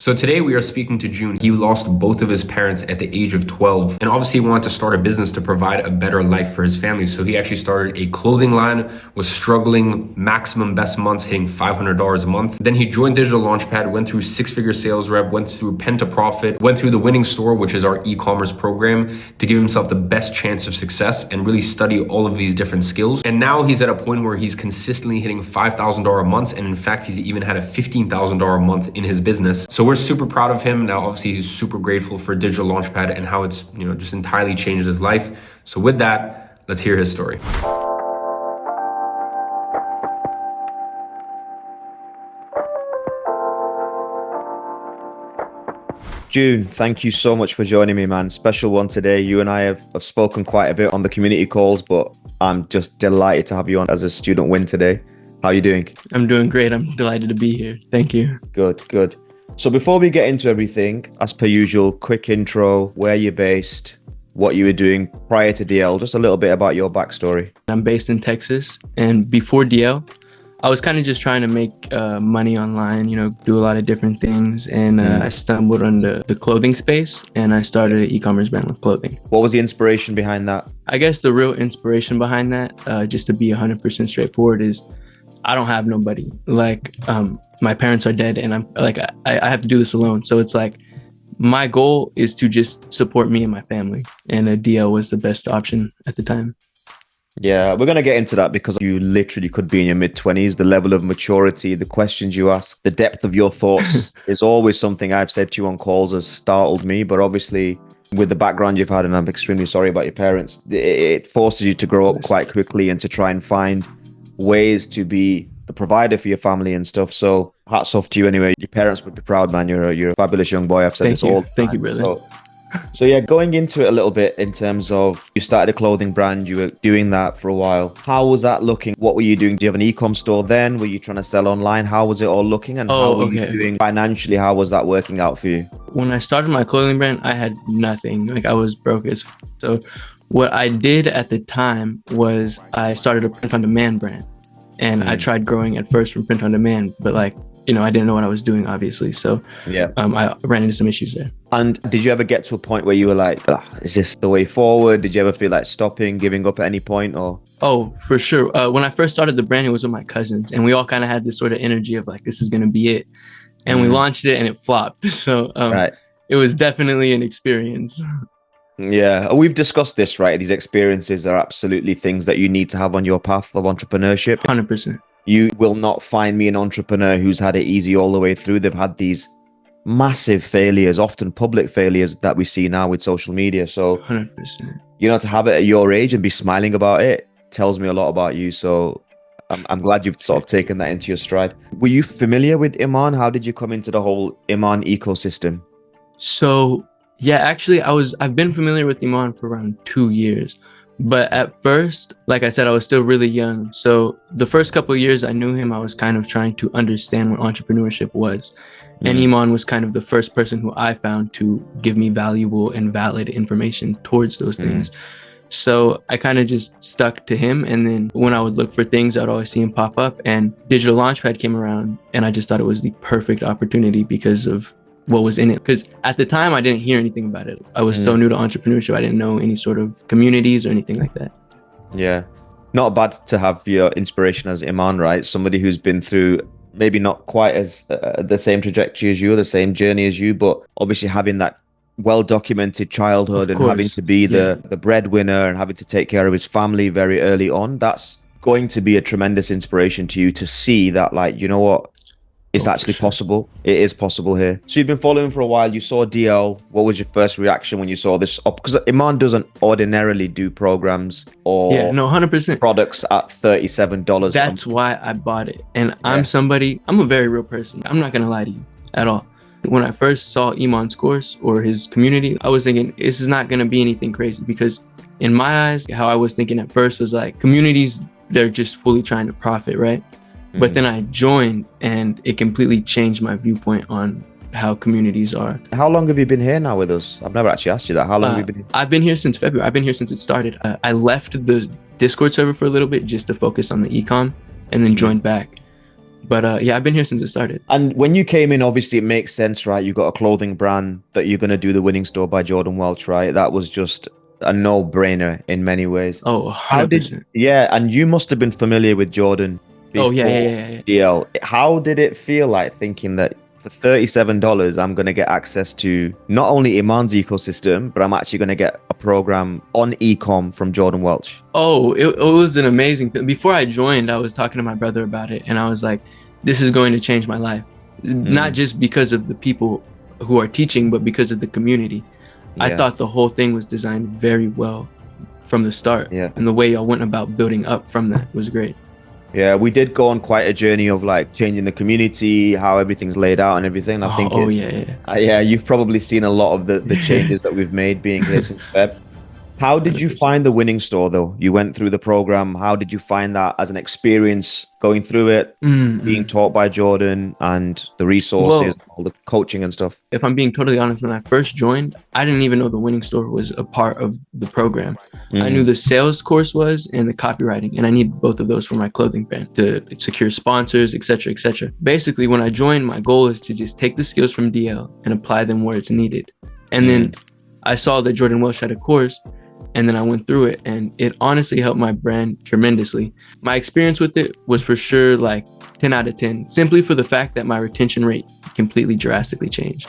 So today we are speaking to June. He lost both of his parents at the age of 12 and obviously wanted to start a business to provide a better life for his family. So he actually started a clothing line, was struggling, maximum best months hitting $500 a month. Then he joined Digital Launchpad, went through six-figure sales rep, went through Pen to Profit, went through the Winning Store, which is our e-commerce program, to give himself the best chance of success and really study all of these different skills. And now he's at a point where he's consistently hitting $5,000 a month. And in fact, he's even had a $15,000 a month in his business. So we're super proud of him. Now, obviously, he's super grateful for Digital Launchpad and how it's, just entirely changed his life. So with that, let's hear his story. June, thank you so much for joining me, man. Special one today. You and I have spoken quite a bit on the community calls, but I'm just delighted to have you on as a student win today. How are you doing? I'm doing great. I'm delighted to be here. Thank you. Good. So before we get into everything, as per usual, quick intro, where you're based, what you were doing prior to DL, just a little bit about your backstory. I'm based in Texas, and before DL, I was kind of just trying to make money online, do a lot of different things. And I stumbled on the clothing space, and I started an e-commerce brand with clothing. What was the inspiration behind that? I guess the real inspiration behind that, just to be 100% straightforward, is I don't have nobody. My parents are dead, and I have to do this alone. So it's like my goal is to just support me and my family, and a DL was the best option at the time. Yeah, we're going to get into that because you literally could be in your mid-20s. The level of maturity, the questions you ask, the depth of your thoughts is always something I've said to you on calls has startled me. But obviously, with the background you've had, and I'm extremely sorry about your parents, it forces you to grow up quite quickly and to try and find ways to be the provider for your family and stuff. So hats off to you anyway. Your parents would be proud, man. You're a fabulous young boy. I've said this all the time. Thank you, brother. So yeah, going into it a little bit in terms of you started a clothing brand, you were doing that for a while. How was that looking? What were you doing? Do you have an e-com store then? Were you trying to sell online? How was it all looking? And how were you doing financially? How was that working out for you? When I started my clothing brand, I had nothing. I was broke as f. So what I did at the time was I started a print-on-demand brand. And I tried growing at first from print on demand, but I didn't know what I was doing, obviously. So I ran into some issues there. And did you ever get to a point where you were like, is this the way forward? Did you ever feel like stopping, giving up at any point? Or? Oh, for sure. When I first started the brand, it was with my cousins, and we all kind of had this sort of energy of this is going to be it. And we launched it and it flopped. So It was definitely an experience. Yeah, we've discussed this, right? These experiences are absolutely things that you need to have on your path of entrepreneurship. 100%. You will not find me an entrepreneur who's had it easy all the way through. They've had these massive failures, often public failures that we see now with social media. So 100%. To have it at your age and be smiling about it tells me a lot about you. So I'm glad you've sort of taken that into your stride. Were you familiar with Iman? How did you come into the whole Iman ecosystem? So yeah, actually, I've been familiar with Iman for around 2 years. But at first, like I said, I was still really young. So the first couple of years I knew him, I was kind of trying to understand what entrepreneurship was. And Iman was kind of the first person who I found to give me valuable and valid information towards those things. So I kind of just stuck to him. And then when I would look for things, I would always see him pop up. And Digital Launchpad came around, and I just thought it was the perfect opportunity because of what was in it. Because at the time I didn't hear anything about it. I was so new to entrepreneurship. I didn't know any sort of communities or anything like that. Yeah, not bad to have your inspiration as Iman, right? Somebody who's been through maybe not quite as the same trajectory as you, the same journey as you, but obviously having that well-documented childhood and having to be the breadwinner and having to take care of his family very early on. That's going to be a tremendous inspiration to you to see that, it's actually possible. It is possible here. So you've been following for a while. You saw DL. What was your first reaction when you saw this? Because Iman doesn't ordinarily do programs or 100% products at $37. That's why I bought it. And I'm a very real person. I'm not going to lie to you at all. When I first saw Iman's course or his community, I was thinking, this is not going to be anything crazy, because in my eyes, how I was thinking at first was communities, they're just fully trying to profit, right? But then I joined, and it completely changed my viewpoint on how communities are. How long have you been here now with us? I've never actually asked you that. How long have you been here? I've been here since February. I've been here since it started. I left the Discord server for a little bit just to focus on the e-com, and then joined back. But yeah, I've been here since it started. And when you came in, obviously it makes sense, right? You got a clothing brand that you're going to do the Winning Store by Jordan Welch, right? That was just a no-brainer in many ways. Oh, How 100%. yeah, and you must have been familiar with Jordan Oh, before yeah. DL. How did it feel like thinking that for $37, I'm going to get access to not only Iman's ecosystem, but I'm actually going to get a program on ecom from Jordan Welch? Oh, it was an amazing thing. Before I joined, I was talking to my brother about it, and I was like, this is going to change my life. Not just because of the people who are teaching, but because of the community. I thought the whole thing was designed very well from the start. Yeah. And the way y'all went about building up from that was great. Yeah, we did go on quite a journey of like changing the community, how everything's laid out and everything. I think yeah, you've probably seen a lot of the changes that we've made being here since Feb. How did you 100%. find the Winning Store though? You went through the program. How did you find that as an experience going through it, being taught by Jordan and the resources, all the coaching and stuff? If I'm being totally honest, when I first joined, I didn't even know the Winning Store was a part of the program. I knew the sales course was and the copywriting, and I need both of those for my clothing brand to secure sponsors, etc., etc. Basically, when I joined, my goal is to just take the skills from DL and apply them where it's needed. And then I saw that Jordan Welch had a course, and then I went through it, and it honestly helped my brand tremendously. My experience with it was for sure like 10 out of 10, simply for the fact that my retention rate completely drastically changed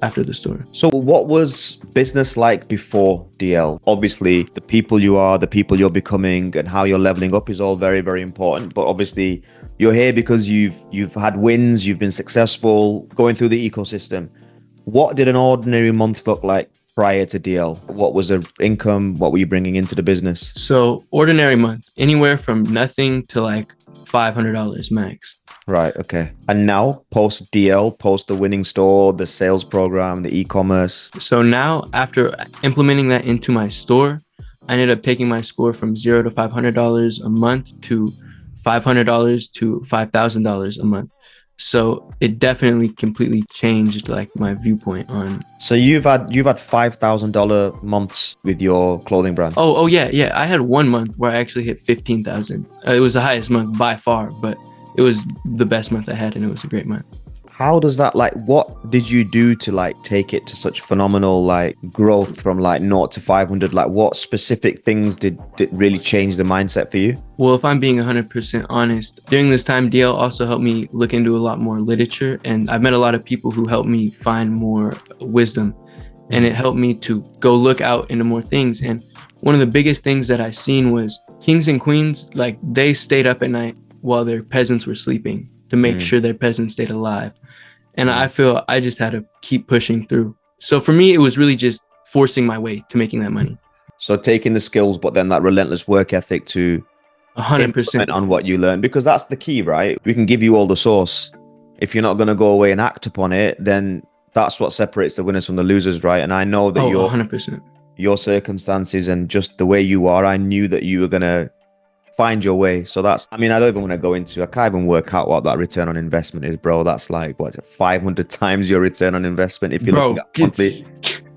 after the store. So what was business like before DL? Obviously, the people you are, the people you're becoming, and how you're leveling up is all very, very important. But obviously, you're here because you've had wins, you've been successful going through the ecosystem. What did an ordinary month look like prior to DL? What was the income? What were you bringing into the business? So ordinary month, anywhere from nothing to like $500 max. Right. Okay. And now post DL, post the Winning Store, the sales program, the e-commerce. So now after implementing that into my store, I ended up taking my score from $0 to $500 a month to $500 to $5,000 a month. So it definitely completely changed like my viewpoint on. So you've had $5,000 months with your clothing brand. Oh yeah. I had 1 month where I actually hit 15,000. It was the highest month by far, but it was the best month I had, and it was a great month. How does that, like, what did you do to like take it to such phenomenal like growth from like 0 to 500? Like, what specific things did really change the mindset for you? Well, if I'm being 100% honest, during this time, DL also helped me look into a lot more literature, and I've met a lot of people who helped me find more wisdom, and it helped me to go look out into more things. And one of the biggest things that I seen was kings and queens, like they stayed up at night while their peasants were sleeping to make sure their peasants stayed alive. And I feel I just had to keep pushing through. So for me, it was really just forcing my way to making that money. So taking the skills, but then that relentless work ethic to 100% on what you learn, because that's the key, right? We can give you all the source. If you're not going to go away and act upon it, then that's what separates the winners from the losers, right? And I know that 100%. Your circumstances and just the way you are, I knew that you were going to find your way. So that's, I mean, I don't even want to go into, I can't even work out what that return on investment is, bro. That's like, what is it, 500 times your return on investment if you're looking at monthly.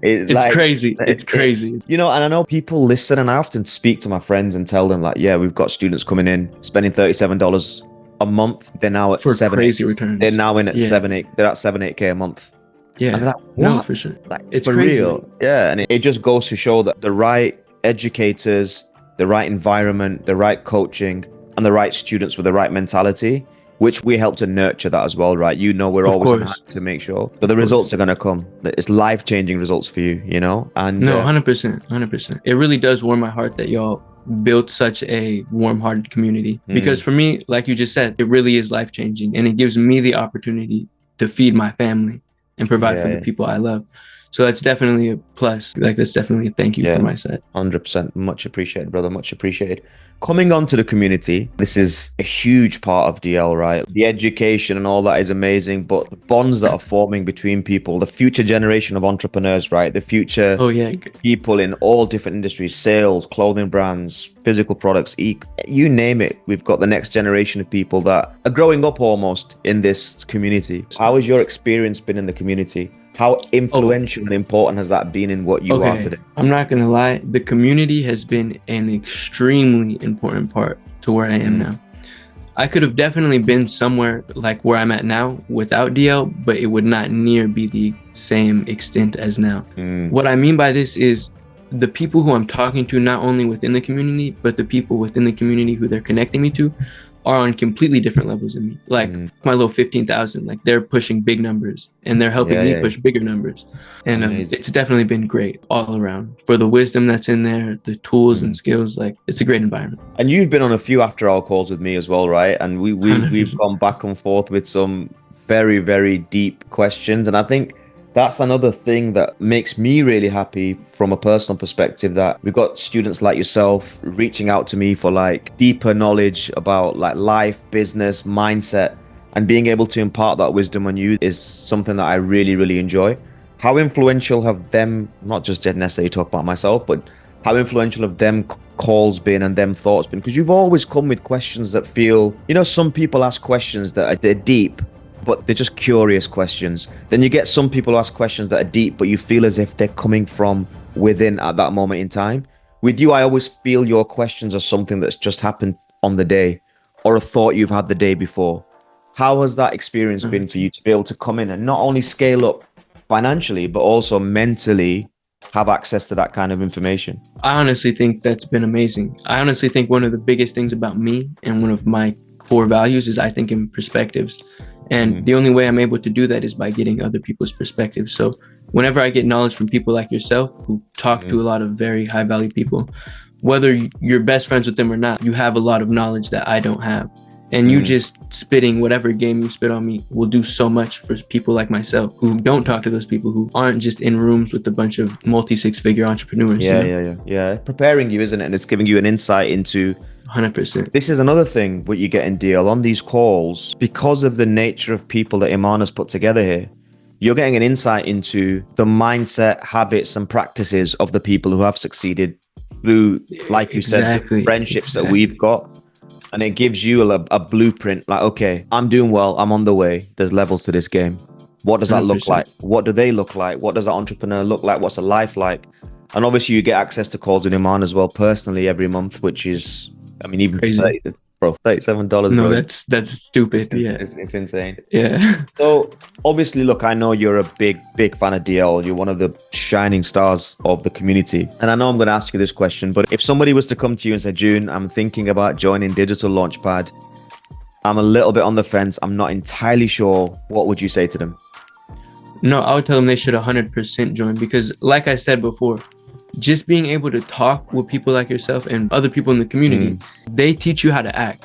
It's like, crazy. It's crazy. You know, and I know people listen, and I often speak to my friends and tell them like, yeah, we've got students coming in, spending $37 a month. They're now at for 7, crazy 8. returns. They're now in at 7, 8. They're at 7, 8K a month. Yeah. And they're like, what? No, for sure. Like, It's for crazy. real. Yeah. And it just goes to show that the right educators, the right environment, the right coaching, and the right students with the right mentality, which we help to nurture that as well, right? You know, we're always on hand to make sure. But the results are going to come. It's life-changing results for you, you know? And no, 100%. It really does warm my heart that y'all built such a warm-hearted community. Because for me, like you just said, it really is life-changing. And it gives me the opportunity to feed my family and provide for the people I love. So that's definitely a plus. Like, that's definitely a thank you from my side. 100%. Much appreciated, brother. Much appreciated. Coming on to the community, this is a huge part of DL, right? The education and all that is amazing, but the bonds that are forming between people, the future generation of entrepreneurs, right? The future people in all different industries, sales, clothing brands, physical products, you name it. We've got the next generation of people that are growing up almost in this community. How has your experience been in the community? How influential and important has that been in what you are today? I'm not going to lie. The community has been an extremely important part to where I am now. I could have definitely been somewhere like where I'm at now without DL, but it would not near be the same extent as now. What I mean by this is the people who I'm talking to, not only within the community, but the people within the community who they're connecting me to, are on completely different levels than me. Like my little 15,000, like they're pushing big numbers and they're helping me push bigger numbers. And it's definitely been great all around for the wisdom that's in there, the tools and skills. Like it's a great environment. And you've been on a few after hour calls with me as well, right? And we've gone back and forth with some very, very deep questions. And I think that's another thing that makes me really happy from a personal perspective, that we've got students like yourself reaching out to me for like deeper knowledge about like life, business, mindset, and being able to impart that wisdom on you is something that I really, really enjoy. How influential have them, not just necessarily talk about myself, but how influential have them calls been and them thoughts been? Because you've always come with questions that feel, you know, some people ask questions that they're deep, but they're just curious questions. Then you get some people who ask questions that are deep, but you feel as if they're coming from within at that moment in time. With you, I always feel your questions are something that's just happened on the day or a thought you've had the day before. How has that experience been for you to be able to come in and not only scale up financially, but also mentally have access to that kind of information? I honestly think that's been amazing. I honestly think one of the biggest things about me and one of my core values is I think in perspectives. And the only way I'm able to do that is by getting other people's perspectives. So whenever I get knowledge from people like yourself who talk to a lot of very high value people, whether you're best friends with them or not, you have a lot of knowledge that I don't have. And you just spitting whatever game you spit on me will do so much for people like myself who don't talk to those people, who aren't just in rooms with a bunch of multi-six-figure entrepreneurs. Yeah. Preparing you, isn't it? And it's giving you an insight into 100%. This is another thing what you get in DL on these calls, because of the nature of people that Iman has put together here. You're getting an insight into the mindset, habits, and practices of the people who have succeeded through, like you said, the friendships that we've got. And it gives you a blueprint, like, okay, I'm doing well, I'm on the way. There's levels to this game. What does that 100%. look like? What do they look like? What does an entrepreneur look like? What's a life like? And obviously you get access to calls with Iman as well personally every month, which is, I mean, even crazy. $37. No, bro. that's stupid. It's insane. Yeah. So obviously, look, I know you're a big fan of DL. You're one of the shining stars of the community. And I know I'm going to ask you this question, but if somebody was to come to you and say, June, I'm thinking about joining Digital Launchpad, I'm a little bit on the fence, I'm not entirely sure, what would you say to them? No, I would tell them they should 100% join, because like I said before, just being able to talk with people like yourself and other people in the community, they teach you how to act.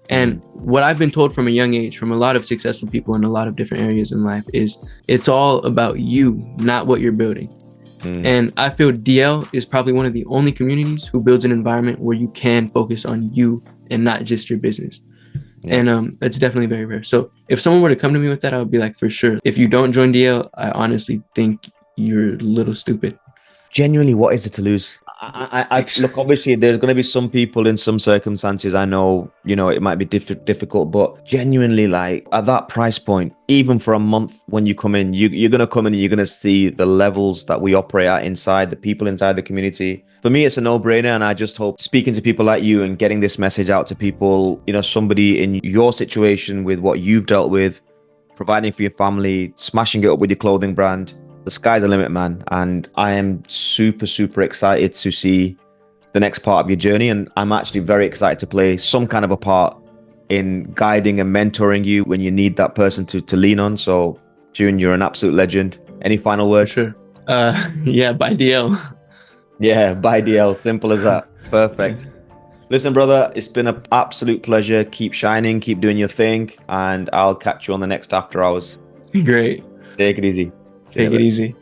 And what I've been told from a young age, from a lot of successful people in a lot of different areas in life, is it's all about you, not what you're building. And I feel DL is probably one of the only communities who builds an environment where you can focus on you and not just your business. And it's definitely very rare. So if someone were to come to me with that, I would be like, for sure. If you don't join DL, I honestly think you're a little stupid. Genuinely, what is it to lose? I look, obviously there's going to be some people in some circumstances, I know, you know, it might be difficult, but genuinely, like at that price point, even for a month, when you come in, you're going to come in and you're going to see the levels that we operate at inside, the people inside the community. For me, it's a no-brainer, and I just hope speaking to people like you and getting this message out to people, you know, somebody in your situation with what you've dealt with, providing for your family, smashing it up with your clothing brand, the sky's the limit, man. And I am super excited to see the next part of your journey. And I'm actually very excited to play some kind of a part in guiding and mentoring you when you need that person to lean on. So, June, you're an absolute legend. Any final words? Sure. Yeah, bye DL. Yeah, bye DL. Simple as that. Perfect. Listen, brother, it's been an absolute pleasure. Keep shining, keep doing your thing, and I'll catch you on the next After Hours. Great. Take it easy. Take it easy.